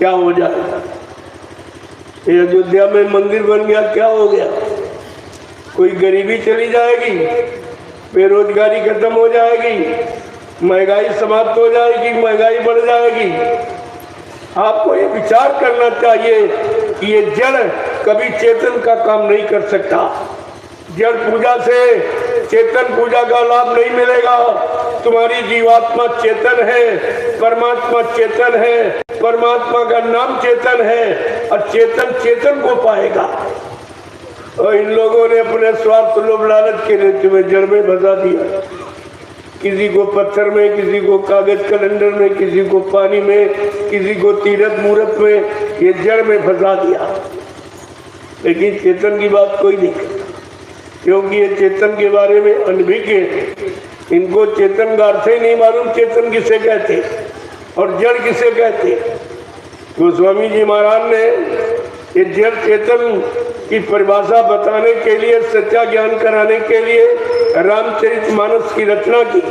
क्या हो जाएगा? ये अयोध्या में मंदिर बन गया, क्या हो गया? कोई गरीबी चली जाएगी, बेरोजगारी खत्म हो जाएगी, महंगाई समाप्त हो जाएगी, महंगाई बढ़ जाएगी। आपको ये विचार करना चाहिए कि ये जड़ कभी चेतन का काम नहीं कर सकता। जड़ पूजा से चेतन पूजा का लाभ नहीं मिलेगा। तुम्हारी जीवात्मा चेतन है, परमात्मा चेतन है, परमात्मा का नाम चेतन है और चेतन चेतन को पाएगा। और इन लोगों ने अपने स्वार्थ लोभ लालच के लिए तुम्हें जड़ में फंसा दिया। किसी को पत्थर में, किसी को कागज कैलेंडर में, किसी को पानी में, किसी को तीरथ मूर्त में, ये जड़ में फंसा दिया। लेकिन चेतन की बात कोई नहीं करता, क्योंकि ये चेतन के बारे में अनभिज्ञ है। इनको चेतन का अर्थ ही नहीं मालूम, चेतन किसे कहते और जड़ किसे कहते। गोस्वामी जी महाराज ने ये जड़ चेतन की परिभाषा बताने के लिए, सच्चा ज्ञान कराने के लिए रामचरितमानस की रचना की।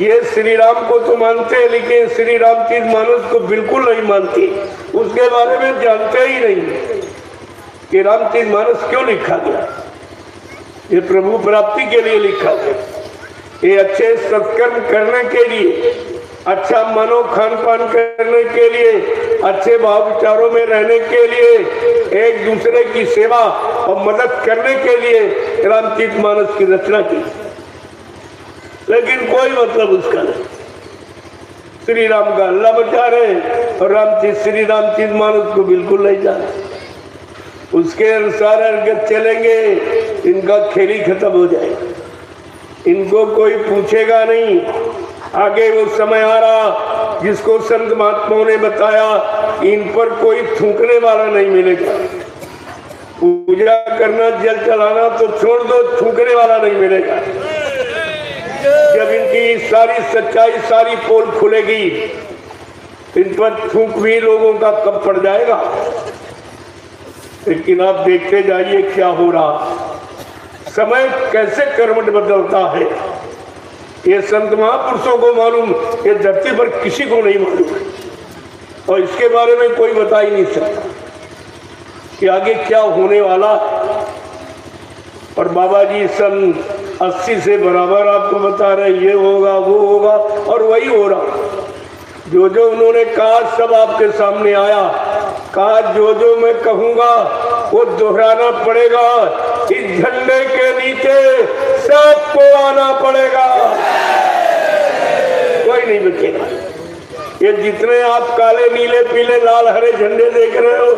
ये श्री राम को तो मानते हैं, लेकिन श्री रामचरितमानस को बिल्कुल नहीं मानते, उसके बारे में जानते ही नहीं कि रामचरितमानस क्यों लिखा गया। ये प्रभु प्राप्ति के लिए लिखा गया, ये अच्छे सत्कर्म करने के लिए, अच्छा मनो खान पान करने के लिए, अच्छे भाव विचारों में रहने के लिए, एक दूसरे की सेवा और मदद करने के लिए रामचरितमानस की रचना की। लेकिन कोई मतलब उसका नहीं। श्री राम का अल्लाह बचा रहे और श्री रामचरितमानस को बिल्कुल नहीं जाने। उसके अनुसार अगर चलेंगे, इनका खेल ही खत्म हो जाएगा। इनको कोई पूछेगा नहीं। आगे वो समय आ रहा जिसको संत महात्माओं ने बताया, इन पर कोई थूकने वाला नहीं मिलेगा। पूजा करना, जल चलाना तो छोड़ दो, थूकने वाला नहीं मिलेगा। जब इनकी सारी सच्चाई, सारी पोल खुलेगी, इन पर थूक भी लोगों का कब पड़ जाएगा। लेकिन आप देखते जाइए क्या हो रहा, समय कैसे कर्मठ बदलता है। ये संत महापुरुषों को मालूम, ये धरती पर किसी को नहीं मालूम, और इसके बारे में कोई बता ही नहीं सकता कि आगे क्या होने वाला है। और बाबा जी सन 80 से बराबर आपको बता रहे, ये होगा, वो होगा, और वही हो रहा। जो जो उन्होंने कहा सब आपके सामने आया। कहा जो जो मैं कहूँगा वो दोहराना पड़ेगा। इस झंडे के नीचे सबको आना पड़ेगा, कोई नहीं बचेगा। ये जितने आप काले नीले पीले लाल हरे झंडे देख रहे हो,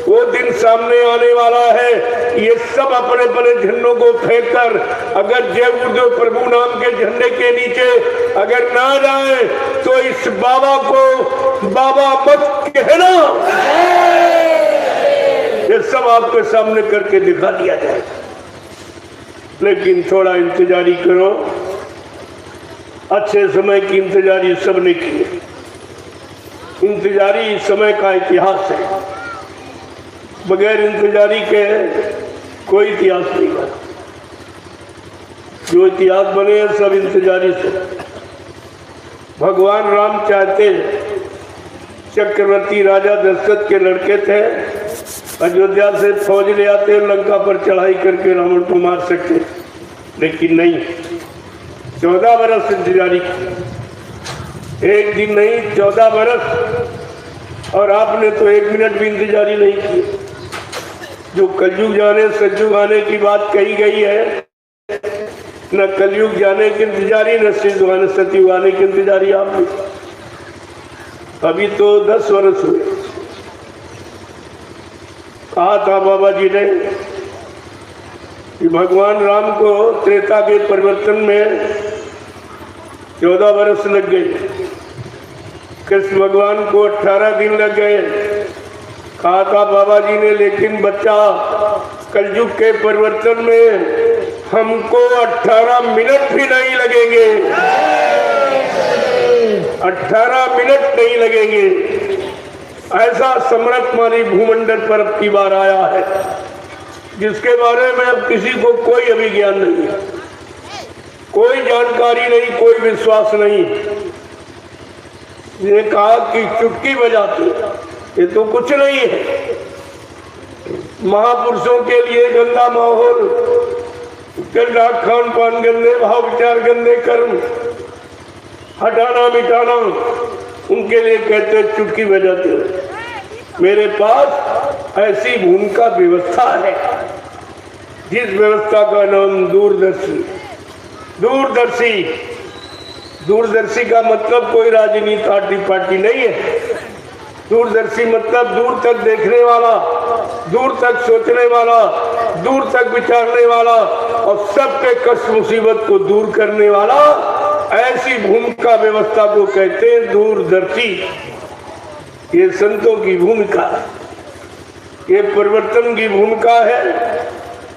वो दिन सामने आने वाला है। ये सब अपने अपने झंडों को फेंक कर अगर जय गुरुदेव प्रभु नाम के झंडे के नीचे अगर ना जाए तो इस बाबा को बाबा मत कहना। ये सब आपके सामने करके दिखा दिया जाए। लेकिन थोड़ा इंतजारी करो। अच्छे समय की इंतजारी सबने की। इंतजारी समय का इतिहास है। बगैर इंतजारी के कोई इतिहास नहीं बना। जो इतिहास बने हैं सब इंतजारी से। भगवान राम चाहते, चक्रवर्ती राजा दशरथ के लड़के थे, अयोध्या से फौज ले आते, लंका पर चढ़ाई करके रावण को मार सकते, लेकिन नहीं। 14 बरस इंतजारी की, एक दिन नहीं 14 बरस। और आपने तो 1 मिनट भी इंतजारी नहीं की। जो कलयुग जाने सतयुग आने की बात कही गई है, न कलयुग जाने की इंतजारी, न सतयुग आने की इंतजारी आपने। अभी तो 10 वर्ष हुए। कहा था बाबा जी ने कि भगवान राम को त्रेता के परिवर्तन में 14 वर्ष लग गए। कृष्ण भगवान को 18 दिन लग गए। कहा था बाबा जी ने, लेकिन बच्चा कलयुग के परिवर्तन में हमको 18 मिनट भी नहीं लगेंगे। 18 मिनट नहीं लगेंगे। ऐसा सम्राटमानी भूमंडल पर अब की बार आया है, जिसके बारे में अब किसी को कोई अभी ज्ञान नहीं है, कोई जानकारी नहीं, कोई विश्वास नहीं। ने कहा कि चुटकी बजाती, ये तो कुछ नहीं है। महापुरुषों के लिए गंदा माहौल, गंदा खान पान, गंदे भाव विचार, गंदे कर्म हटाना मिटाना, उनके लिए कहते चुटकी बजाते हो। मेरे पास ऐसी भूमिका व्यवस्था है, जिस व्यवस्था का नाम दूरदर्शी। दूरदर्शी, दूरदर्शी का मतलब कोई राजनीति पार्टी नहीं है। दूरदर्शी मतलब दूर तक देखने वाला, दूर तक सोचने वाला, दूर तक विचारने वाला और सबके कष्ट मुसीबत को दूर करने वाला। ऐसी भूमिका व्यवस्था को कहते हैं दूरदर्शी। ये संतों की भूमिका, ये परिवर्तन की भूमिका है,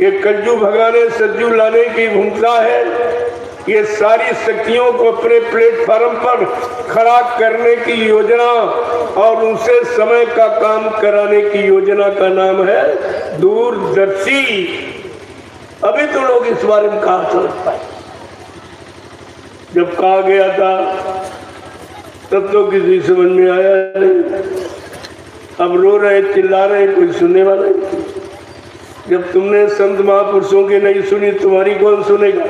ये कलजू भगाने सज्जू लाने की भूमिका है। ये सारी शक्तियों को अपने प्लेटफॉर्म पर खड़ा करने की योजना और उनसे समय का काम कराने की योजना का नाम है दूरदर्शी। अभी तो लोग इस बारे में कहा समझ पाए, जब कहा गया था तब तो किसी समझ में आया नहीं। अब रो रहे चिल्ला रहे, कोई सुनने वाला नहीं। जब तुमने संत महापुरुषों की नहीं सुनी, तुम्हारी कौन सुनेगा?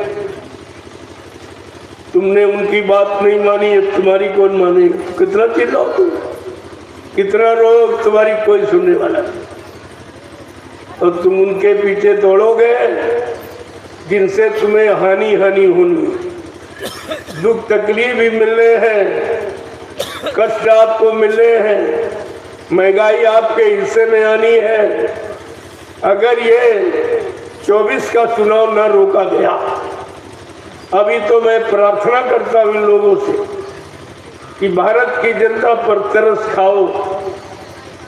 तुमने उनकी बात नहीं मानी, तुम्हारी कौन मानेगा? कितना चिल्लाओ तुम, कितना रो, तुम्हारी कोई सुनने वाला नहीं। और तुम उनके पीछे दौड़ोगे जिनसे तुम्हें हानि हानि होनी, दुख तकलीफ भी मिलने हैं, कष्ट आपको मिलने हैं, महंगाई आपके हिस्से में आनी है। अगर ये 24 का चुनाव न रोका गया, अभी तो मैं प्रार्थना करता हूं इन लोगों से कि भारत की जनता पर तरस खाओ।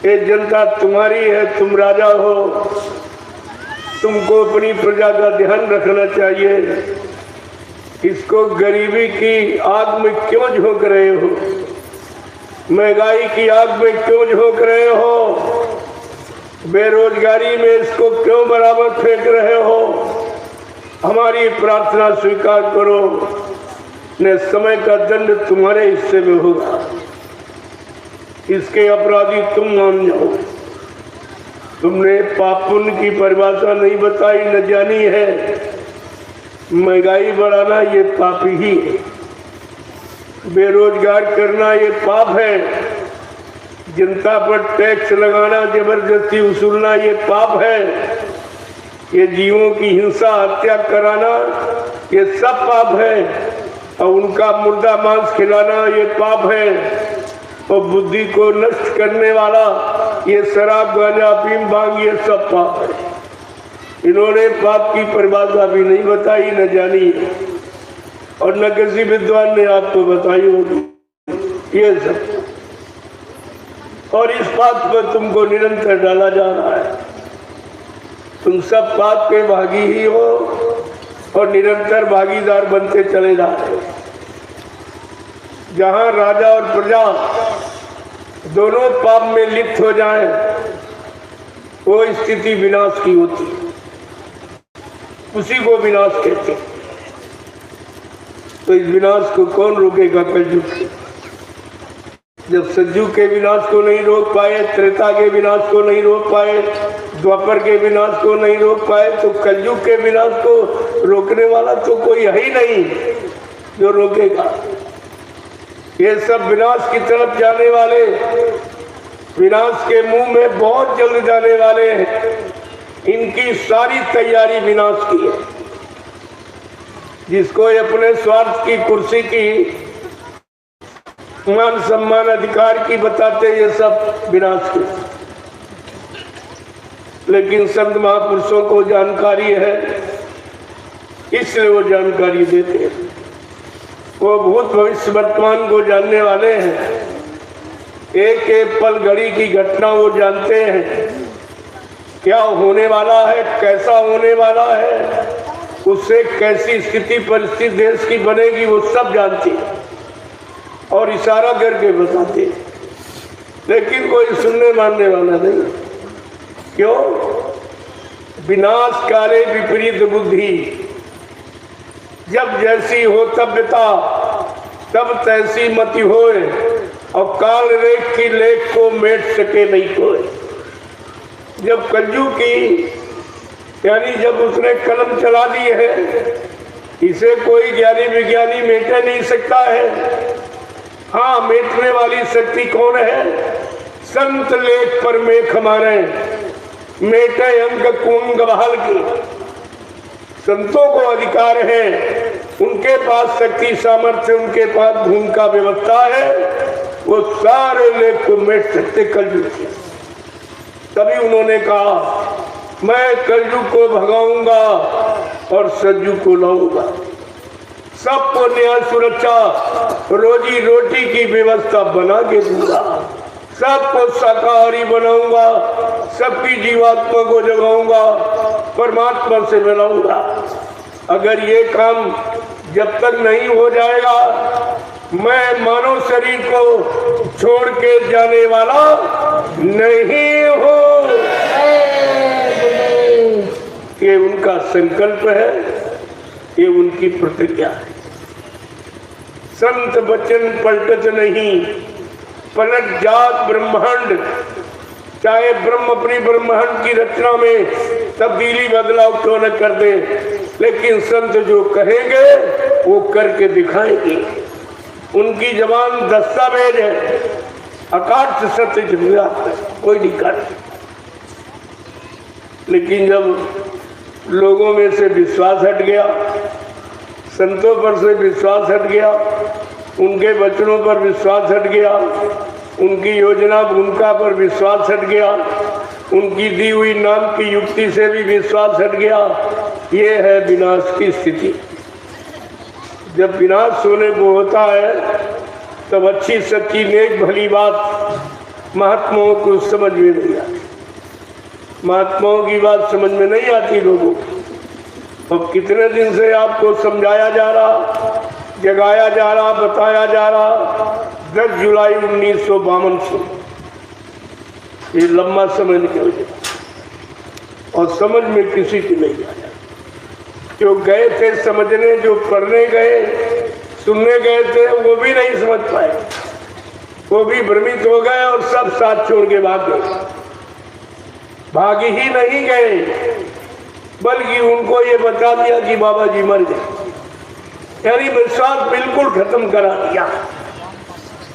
ये जनता तुम्हारी है, तुम राजा हो, तुमको अपनी प्रजा का ध्यान रखना चाहिए। इसको गरीबी की आग में क्यों झोंक रहे हो? महंगाई की आग में क्यों झोंक रहे हो? बेरोजगारी में इसको क्यों बराबर फेंक रहे हो? हमारी प्रार्थना स्वीकार करो, न समय का दंड तुम्हारे हिस्से में होगा। इसके अपराधी तुम मान जाओ। तुमने पाप पुण्य की परिभाषा नहीं बताई, न जानी है। महंगाई बढ़ाना ये पाप ही है, बेरोजगार करना ये पाप है, जनता पर टैक्स लगाना, जबरदस्ती वसूलना ये पाप है, ये जीवों की हिंसा हत्या कराना ये सब पाप है, और उनका मुर्दा मांस खिलाना ये पाप है, और बुद्धि को नष्ट करने वाला ये शराब गांजा अफीम भांग ये सब पाप है। इन्होंने पाप की परिभाषा भी नहीं बताई, न जानी, और न किसी विद्वान ने आपको बताई होगी ये सब। और इस बात पर तुमको निरंतर डाला जा रहा है। तुम सब पाप के भागी ही हो और निरंतर भागीदार बनते चले जा रहे हो। जहां राजा और प्रजा दोनों पाप में लिप्त हो जाएं, वो स्थिति विनाश की होती है, उसी को विनाश कहते हैं। तो इस विनाश को कौन रोकेगा? कलयुग। जब सज्जू के विनाश को नहीं रोक पाए, त्रेता के विनाश को नहीं रोक पाए, द्वापर के विनाश को नहीं रोक पाए, तो कलयुग के विनाश को रोकने वाला तो कोई है ही नहीं जो रोकेगा। ये सब विनाश की तरफ जाने वाले, विनाश के मुंह में बहुत जल्द जाने वाले हैं। इनकी सारी तैयारी विनाश की है। जिसको अपने स्वार्थ की, कुर्सी की, मान सम्मान अधिकार की बताते, ये सब विनाश की। लेकिन संत महापुरुषों को जानकारी है, इसलिए वो जानकारी देते हैं। वो भूत भविष्य वर्तमान को जानने वाले हैं। एक एक पल घड़ी की घटना वो जानते हैं, क्या होने वाला है, कैसा होने वाला है, उससे कैसी स्थिति परिस्थिति देश की बनेगी, वो सब जानते हैं और इशारा करके बताते हैं। लेकिन कोई सुनने मानने वाला नहीं। क्यों? विनाश काले विपरीत बुद्धि। जब जैसी हो तब बिता, तब तैसी मति होए, और काल रेख की लेख को मेट सके नहीं कोई। जब कलयुग की यानी जब उसने कलम चला दी है, इसे कोई ज्ञानी विज्ञानी मेट नहीं सकता है। हाँ, मेटने वाली शक्ति कौन है? संत लेख पर मेघ हमारे मेटे अंक कुंग बहाल की। संतों को अधिकार है, उनके पास शक्ति सामर्थ्य, उनके पास धूम का व्यवस्था है, वो सारे लेख को मेट सकते कलयुग की। तभी उन्होंने कहा मैं कलयुग को भगाऊंगा और सतयुग को लाऊंगा, सबको न्याय सुरक्षा रोजी रोटी की व्यवस्था बना के दूंगा, सबको शाकाहारी बनाऊंगा, सबकी जीवात्मा को जगाऊंगा, परमात्मा से मिलाऊंगा। अगर ये काम जब तक नहीं हो जाएगा, मैं मानव शरीर को छोड़ के जाने वाला नहीं हूं। ये उनका संकल्प है, ये उनकी प्रतिज्ञा है। संत वचन पलटत नहीं, पलट जात ब्रह्मांड। चाहे ब्रह्म अपनी ब्रह्मांड की रचना में तब्दीली बदलाव क्यों न कर दे, लेकिन संत जो कहेंगे वो करके दिखाएंगे। उनकी जबान दस्तावेज है, अकाट्य सत्य जुड़ा कोई नहीं कर। लेकिन जब लोगों में से विश्वास हट गया, संतों पर से विश्वास हट गया, उनके वचनों पर विश्वास हट गया, उनकी योजना भूमिका पर विश्वास हट गया, उनकी दी हुई नाम की युक्ति से भी विश्वास हट गया, ये है विनाश की स्थिति। जब विनाश होने को होता है तब अच्छी सच्ची नेक भली बात महात्माओं को समझ में नहीं आती। महात्माओं की बात समझ में नहीं आती लोगों को। अब कितने दिन से आपको समझाया जा रहा, जगाया जा रहा, बताया जा रहा। 10 जुलाई 1952 से ये लंबा समय निकल गया और समझ में किसी की नहीं आया। जो गए थे समझने, जो पढ़ने गए, सुनने गए थे, वो भी नहीं समझ पाए, वो भी भ्रमित हो गए और सब साथ छोड़ के भाग गए। भाग ही नहीं गए, बल्कि उनको ये बता दिया कि बाबा जी मर गए, यानी विश्वास बिल्कुल खत्म करा दिया।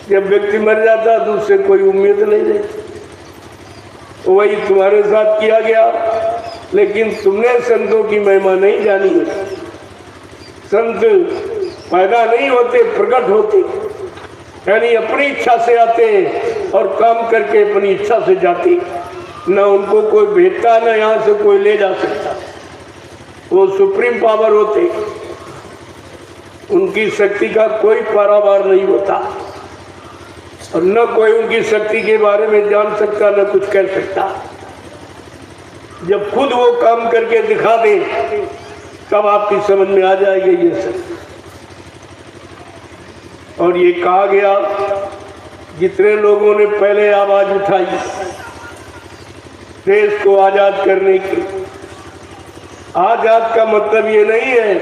जब व्यक्ति मर जाता तो उससे कोई उम्मीद नहीं रहती। वही तुम्हारे साथ किया गया, लेकिन तुमने संतों की महिमा नहीं जानी है। संत पैदा नहीं होते, प्रकट होते, यानी अपनी इच्छा से आते और काम करके अपनी इच्छा से जाते। न उनको कोई भेजता, न यहाँ से कोई ले जा सकता। वो सुप्रीम पावर होते, उनकी शक्ति का कोई पारावार नहीं होता और न कोई उनकी शक्ति के बारे में जान सकता, न कुछ कह सकता। जब खुद वो काम करके दिखा दे तब आपकी समझ में आ जाएगी ये सब। और ये कहा गया, जितने लोगों ने पहले आवाज उठाई देश को आजाद करने की, आजाद का मतलब ये नहीं है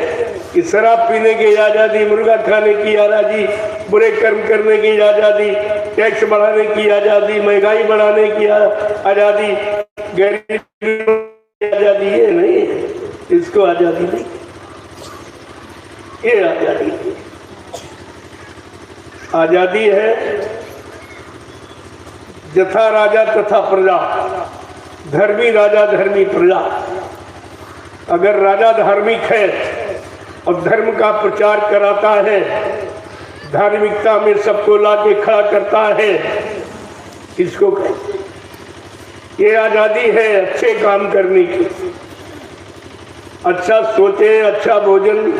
कि शराब पीने की आजादी, मुर्गा खाने की आजादी, बुरे कर्म करने की आजादी, टैक्स बढ़ाने की आजादी, महंगाई बढ़ाने की आजादी, गरीबी आजादी, ये नहीं है। इसको आजादी नहीं, ये आजादी नहीं। आजादी है जथा राजा तथा प्रजा, धर्मी राजा धर्मी प्रजा। अगर राजा धार्मिक है और धर्म का प्रचार कराता है, धार्मिकता में सबको लाके खड़ा करता है, इसको कहते हैं। ये आजादी है अच्छे काम करने की। अच्छा सोचे, अच्छा भोजन।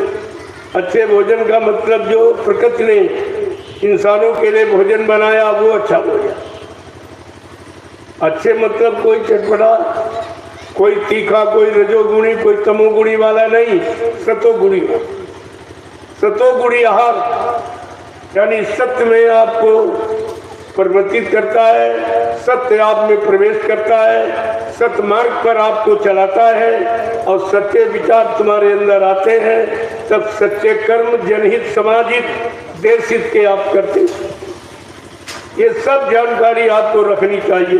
अच्छे भोजन का मतलब जो प्रकृति ने इंसानों के लिए भोजन बनाया वो अच्छा भोजन। अच्छे मतलब कोई चटपटा, कोई तीखा, कोई रजोगुणी, कोई तमोगुणी वाला नहीं, सतोगुणी। सतोगुणी आहार यानी सत्य में आपको परिवर्तित करता है, सत्य आप में प्रवेश करता है, सत्य मार्ग पर आपको चलाता है और सच्चे विचार तुम्हारे अंदर आते हैं। तब सच्चे कर्म जनहित, समाजहित, देशहित के आप करते हैं। ये सब जानकारी आपको रखनी चाहिए।